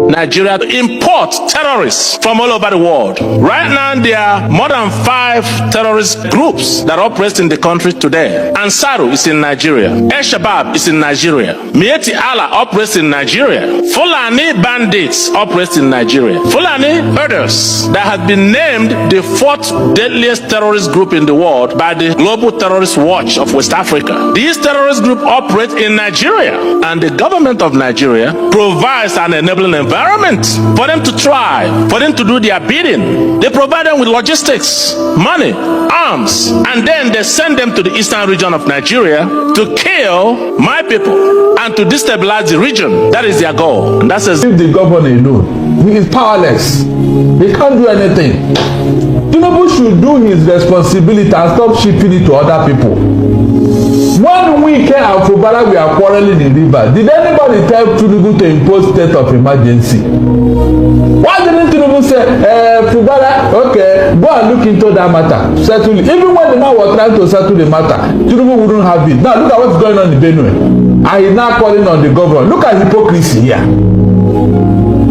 Nigeria to import terrorists from all over the world. Right now, there are more than 5 terrorist groups that operate in the country today. Ansaru is in Nigeria. El-Shabaab is in Nigeria. Mieti Allah operates in Nigeria. Fulani bandits operate in Nigeria. Fulani Herders that has been named the 4th deadliest terrorist group in the world by the Global Terrorist Watch of West Africa. These terrorist groups operate in Nigeria, and the government of Nigeria provides an enabling environment for them to try, for them to do their bidding. They provide them with logistics, money, arms, and then they send them to the eastern region of Nigeria to kill my people and to destabilize the region. That is their goal. And that's if the governor alone, he is powerless. He can't do anything. Tinubu should do his responsibility and stop shipping it to other people. When we came and Fubara, we are quarreling in river. Did anybody tell Tinubu to impose state of emergency? Why didn't Tinubu say, Fubara, okay, go and look into that matter, settle it. Even when the man was trying to settle the matter, Tinubu wouldn't have it. Now look at what's going on in Benue. And he's now calling on the government. Look at hypocrisy here.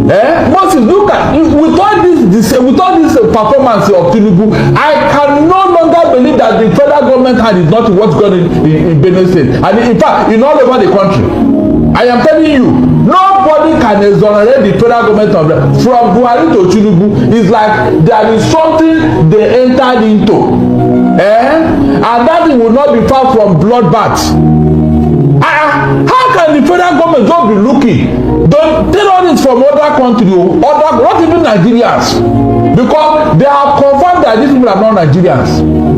Moses, look at with all this performance of Tinubu, I can no longer believe that the federal government hand is not what's going on in Benue State, and in fact in all over the country. I am telling you, nobody can exonerate the federal government of from Buhari to Tinubu. It's like there is something they entered into, and that it will not be far from bloodbath. How can the federal government just be looking? Don't terrorists from other countries, not even Nigerians, because they have confirmed that these people are not Nigerians.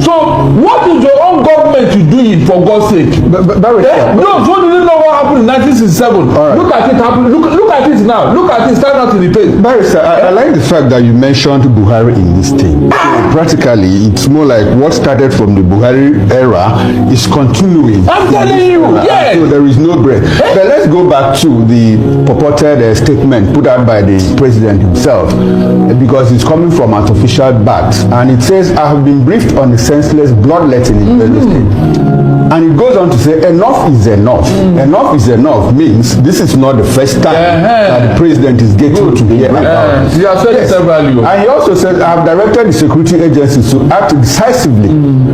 So what is your own government doing, for God's sake? Those who didn't know what happened in 1967, right. Look at it happen. Look at it now. Look at it stand out in the face. Barrister, I like the fact that you mentioned Buhari in this thing. Practically, it's more like what started from the Buhari era is continuing. I'm telling you, yes. So there is no break. But let's go back to the purported statement put out by the president himself, because it's coming from an official bat, and it says, "I have been briefed on the senseless bloodletting in Benue State." And it goes on to say, enough is enough. Enough is enough means this is not the first time that the president is getting to hear about. He has said it several. And he also said, I have directed the security agencies to act decisively,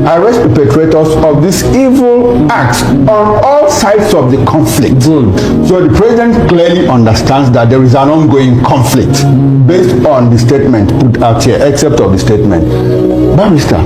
arrest the perpetrators of this evil act on all sides of the conflict. So the president clearly understands that there is an ongoing conflict based on the statement put out here, except of the statement. Barrister,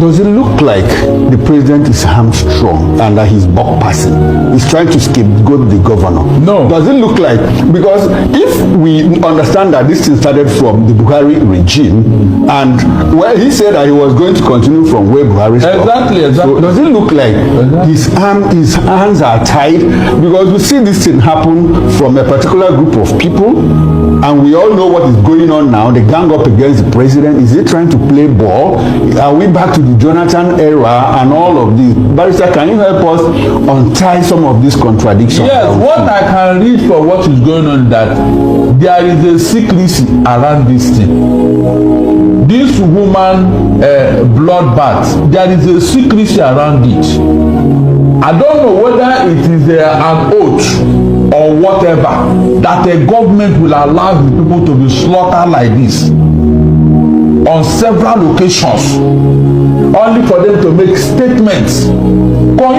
does it look like the president is hamstrung and that he's buck passing? He's trying to scapegoat the governor? No. Does it look like, because if we understand that this thing started from the Buhari regime, and well, he said that he was going to continue from where Buhari stopped. Exactly. So does it look like his hands are tied? Because we see this thing happen from a particular group of people, and we all know what is going on now. They gang up against the president. Is he trying to play ball? Are we back to the Jonathan era and all of this? Barrister, can you help us untie some of these contradictions? Yes, what I can read for what is going on, that there is a secrecy around this thing. This woman bloodbath, there is a secrecy around it. I don't know whether it is an oath or whatever that a government will allow the people to be slaughtered like this on several occasions, only for them to make statements. Can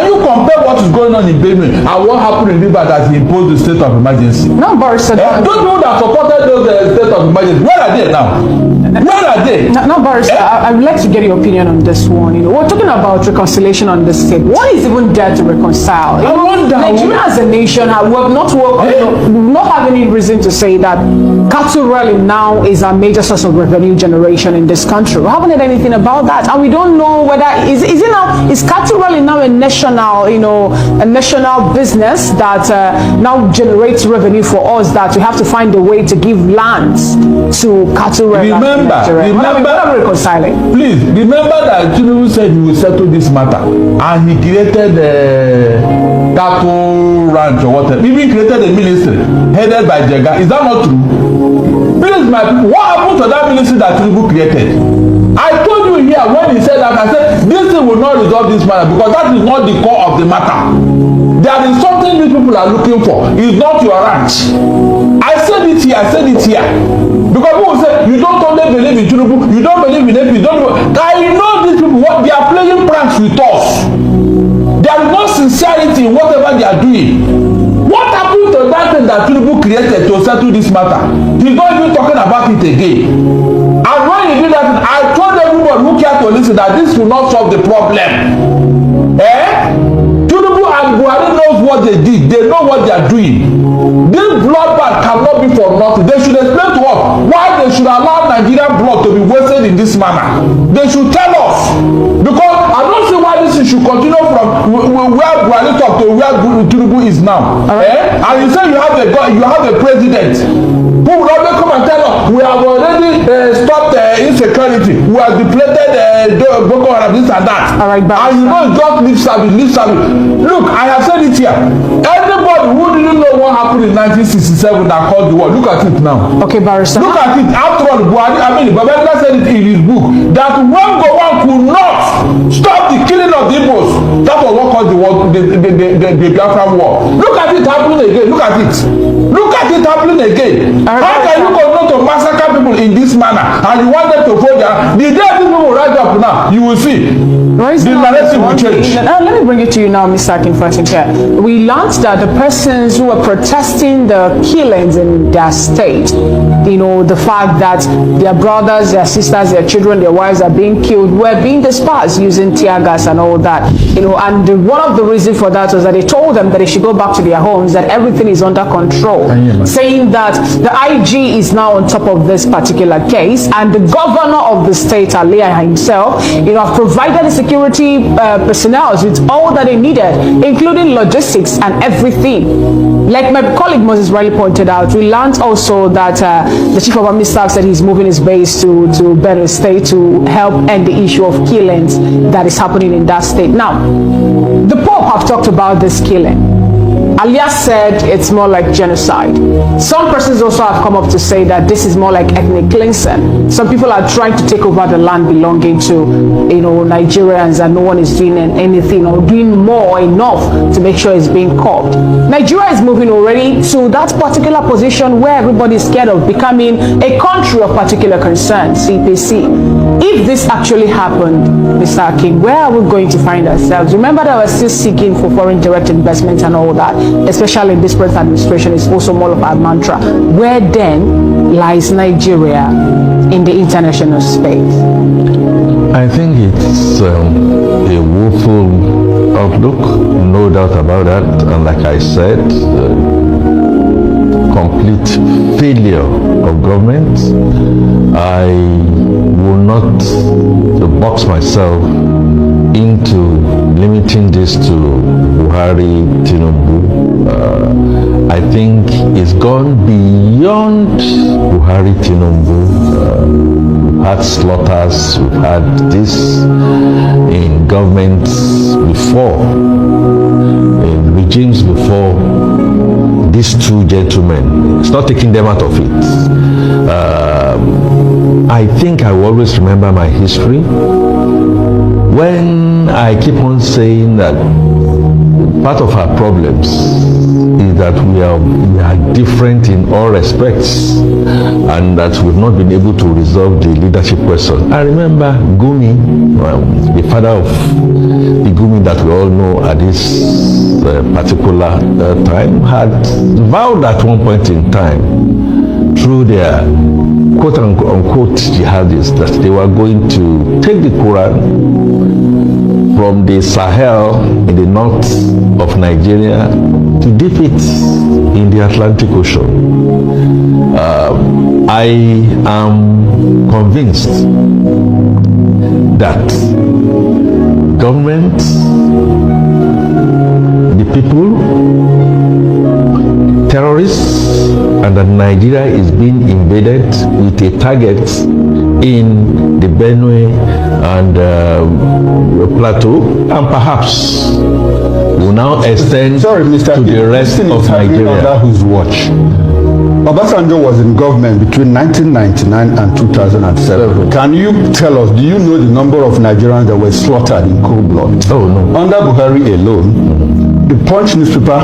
you compare what is going on in Benue and what happened in River that he imposed the state of emergency? No, Barrister. Those people that supported those state of emergency, where are they now? Where are they? No, Barrister, I would like to get your opinion on this one. You know, we're talking about reconciliation on this state. What is even there to reconcile? I wonder. Nigeria as a nation, we have not have any reason to say that cattle rallying now is a major source of revenue generation in this country. We haven't heard anything about that, and we don't know whether is cattle rallying now a national, a national business that now generates revenue for us, that we have to find a way to give lands to cattle rallying. Remember, reconciling. Please remember that Tinubu said he will settle this matter, and he created a cattle ranch or whatever. He even created a ministry headed by Jega. Is that not true? Please, my people, what happened to that ministry that Tinubu created? I told you here when he said that, I said this thing will not resolve this matter, because that is not the core of the matter. there is something these people are looking for. It's not your ranch. I said it here. Because people say you don't only believe in Tinubu, you don't believe in AP, I know these people, what they are playing pranks with us. There is no sincerity in whatever they are doing. What happened to that thing that Tinubu created to settle this matter? He's not even talking about it again. And when he did that, I told everybody who cared to listen that this will not solve the problem. Tinubu and Buhari knows what they did. They know what they are doing. This bloodbath cannot be for nothing. They should explain to us why they should allow Nigerian blood to be wasted in this manner. They should tell us. Because I don't see why this should continue from where Buhari talk to where Tinubu is now. And you say you have a president who will always come and tell us we have already stopped insecurity, we have depleted Boko Haram, this and that. All right, and you know, just lip service. Look, I have said it here. Everybody who didn't know what happened in 1967 that caused the war, look at it now. Okay, Barrister. Look at it. After all, Babangida said it in his book that when Gowon could not stop the killing of the Igbos, that was what caused the war, the Biafran war. Look at it happening again. Look at it happening again. How can you continue to massacre people in this manner and you want them to vote their... The day these people rise up now, you will see. The narrative will change. Let me bring it to you now, Mr. Akinfensin here. We learned that the persons who were protesting the killings in their state, you know, the fact that their brothers, their sisters, their children, their wives are being killed, were being dispersed using tear gas and all that. You know, and one of the reasons for that was that they told them that they should go back to their homes, that everything is under control, saying that the IG is now on top of this particular case, and the governor of the state, Aliyah himself, you know, have provided the security personnel with all that they needed, including logistics and everything. Like my colleague Moses rightly pointed out, we learned also that the chief of army staff said he's moving his base to Benue State to help end the issue of killings that is happening in that state. Now, the Pope have talked about this killing. Alias said it's more like genocide. Some persons also have come up to say that this is more like ethnic cleansing. Some people are trying to take over the land belonging to, you know, Nigerians, and no one is doing anything or doing more enough to make sure it's being curbed. Nigeria is moving already to that particular position where everybody is scared of becoming a country of particular concern, CPC. If this actually happened, Mr. Akin, where are we going to find ourselves? Remember that we're still seeking for foreign direct investment and all that, especially in this present administration. Is also more of our mantra. Where then lies Nigeria in the international space? I think it's a woeful outlook, no doubt about that. And like I said, complete failure of government. I will not box myself into limiting this to Buhari, Tinubu. I think it's gone beyond Buhari, Tinubu. We've had slaughters, we've had this in governments before, in regimes before these two gentlemen. It's not taking them out of it. I think I will always remember my history when I keep on saying that part of our problems is that we are different in all respects, and that we've not been able to resolve the leadership question. I remember Gumi, the father of the Gumi that we all know at this particular time, had vowed at one point in time through their quote-unquote jihadists that they were going to take the Quran from the Sahel in the north of Nigeria to dip it in the Atlantic Ocean. I am convinced that government, the people, terrorists, and that Nigeria is being invaded with a target in the Benue and Plateau, and perhaps will now extend to the rest of Nigeria. Under whose watch? Obasanjo was in government between 1999 and 2007. Can you tell us, do you know the number of Nigerians that were slaughtered in cold blood? Oh, no. Under Buhari alone, the Punch newspaper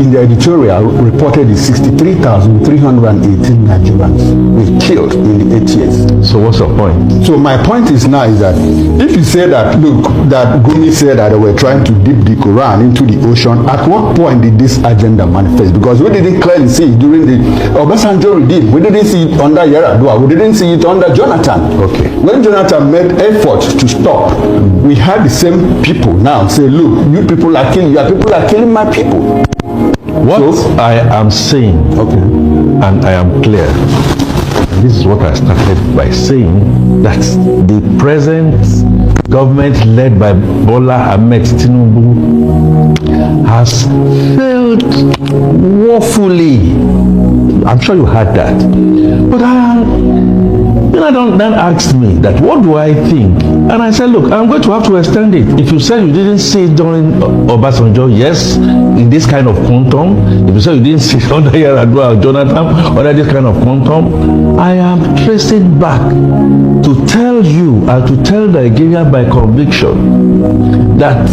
in the editorial reported 63,318 Nigerians were killed in the 8 years. So what's your point? So my point is now is that if you say that, look, that Gumi said that they were trying to dip the Quran into the ocean, at what point did this agenda manifest? Because we didn't clearly see it during the Obasanjo regime. We didn't see it under Yar'Adua. We didn't see it under Jonathan. Okay. When Jonathan made efforts to stop, we had the same people now say, look, you people are killing, your people are killing my people. What I am saying, Okay. and I am clear, and this is what I started by saying, that the present government led by Bola Ahmed Tinubu has failed woefully. I'm sure you heard that. But then asked me that, what do I think? And I said, look, I'm going to have to extend it. If you said you didn't see it during Obasanjo, yes, in this kind of quantum. If you said you didn't see it under Yar'Adua or Jonathan, under this kind of quantum, I am tracing back to tell you and to tell Nigeria by conviction that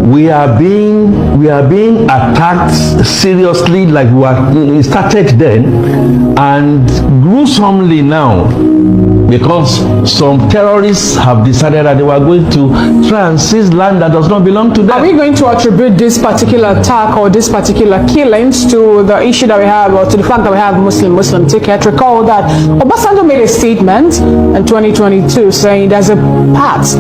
we are being attacked seriously, like we started then, and gruesomely now, because some terrorists have decided that they were going to try and seize land that does not belong to them. Are we going to attribute this particular attack or this particular killings to the issue that we have, or to the fact that we have Muslim ticket? Recall that Obasanjo made a statement in 2022 saying there's a path,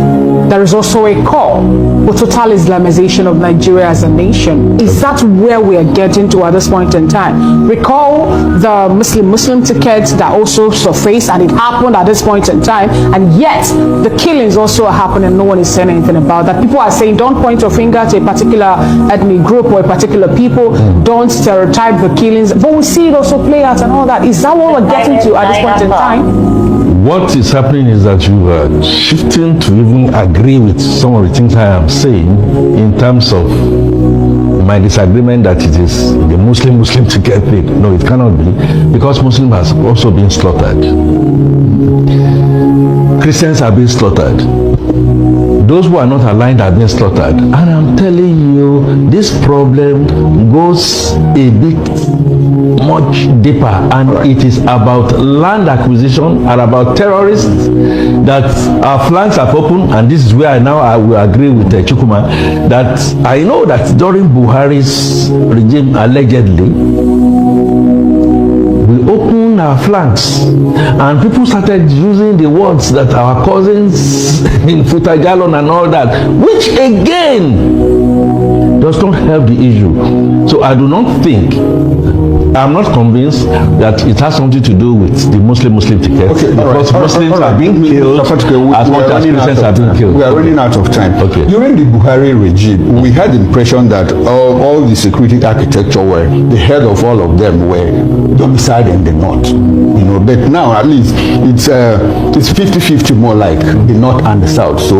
there is also a call for total Islamization of Nigeria as a nation. Is that where we are getting to at this point in time? Recall the Muslim tickets that also surfaced, and it happened at this point in time, and yet the killings also are happening and no one is saying anything about that. People are saying, don't point your finger to a particular ethnic group or a particular people, don't stereotype the killings, but we see it also play out and all that. Is that what we're getting to at this point in time? What is happening is that you are shifting to even agree with some of the things I am saying in terms of my disagreement that it is the Muslim ticket thing. No, it cannot be, because Muslim has also been slaughtered. Christians are being slaughtered. Those who are not aligned are being slaughtered. And I'm telling you, this problem goes a bit much deeper, and it is about land acquisition and about terrorists, that our flanks are open. And this is where I will agree with Chukuma, that I know that during Buhari's regime, allegedly, we opened our flanks and people started using the words that our cousins in Futajalon and all that, which again does not help the issue. So I do not think, I'm not convinced that it has something to do with the Muslim ticket, because Muslims are being killed as much as Christians are being killed. We are running out of time. Okay. During the Buhari regime, we had the impression that all the security architecture the head of all of them were domiciled in the north. But now at least it's 50-50 more like the north and the south. So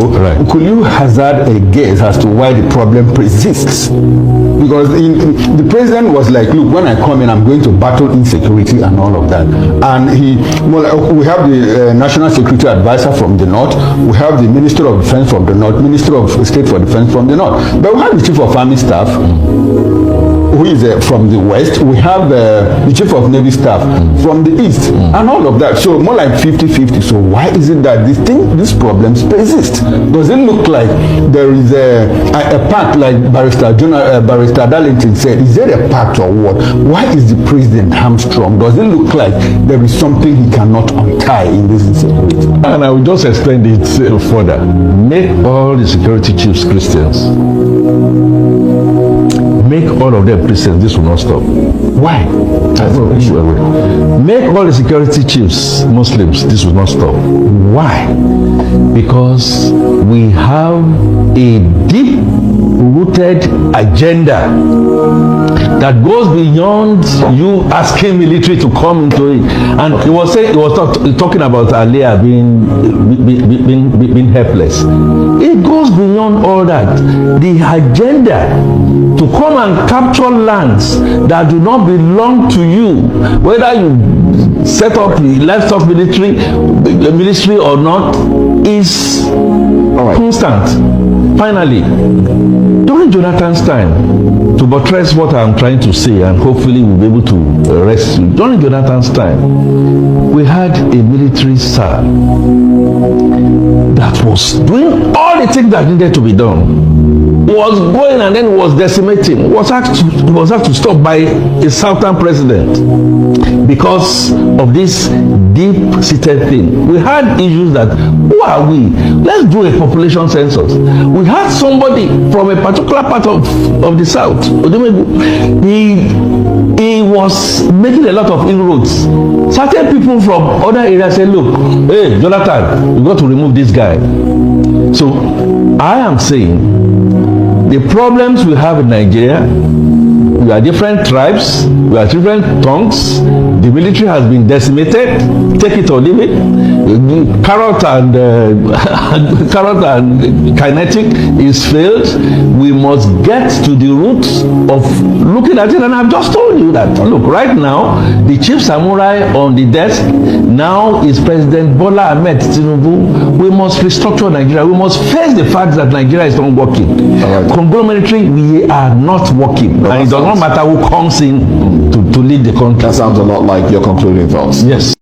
could you hazard a guess as to why the problem persists? Because the president was like, look, when I come in, I'm going to battle insecurity and all of that. And we have the National Security Advisor from the north, we have the Minister of Defense from the north, Minister of State for Defense from the north, but we have the Chief of Army Staff, who is from the west. We have the Chief of Navy Staff from the east, and all of that. So more like 50-50. So why is it that these problems persist? Does it look like there is a pact, like Barrister Darlington said? Is there a pact or what? Why is the president hamstrung? Does it look like there is something he cannot untie in this insecurity? And I will just extend it further. Make all the security chiefs Christians. Make all of them Christians. This will not stop. Why? Make all the security chiefs Muslims. This will not stop. Why? Because we have a deep deep-rooted agenda that goes beyond you asking military to come into it. And he was talking about Aliyah being helpless. It goes beyond all that. The agenda to come and capture lands that do not belong to you, whether you set up the livestock ministry or not, is constant. Finally, during Jonathan's time, to buttress what I'm trying to say, and hopefully we'll be able to rescue, during Jonathan's time, we had a military sir that was doing all the things that needed to be done, was going and then was decimating, was asked to stop by a southern president because of this deep-seated thing. We had issues that, who are we? Let's do a population census. We had somebody from a particular part of the south. He was making a lot of inroads. Certain people from other areas said, look, hey, Jonathan, we got to remove this guy. So I am saying the problems we have in Nigeria, we are different tribes, we are different tongues. The military has been decimated, take it or leave it. Carrot and kinetic is failed. We must get to the roots of looking at it, and I've just told you that. Look, right now, the chief samurai on the desk now is President Bola Ahmed Tinubu. We must restructure Nigeria. We must face the fact that Nigeria is not working. Conglomerate, we are not working. And it does not matter who comes in to lead the country. That sounds a lot like your concluding thoughts. Yes.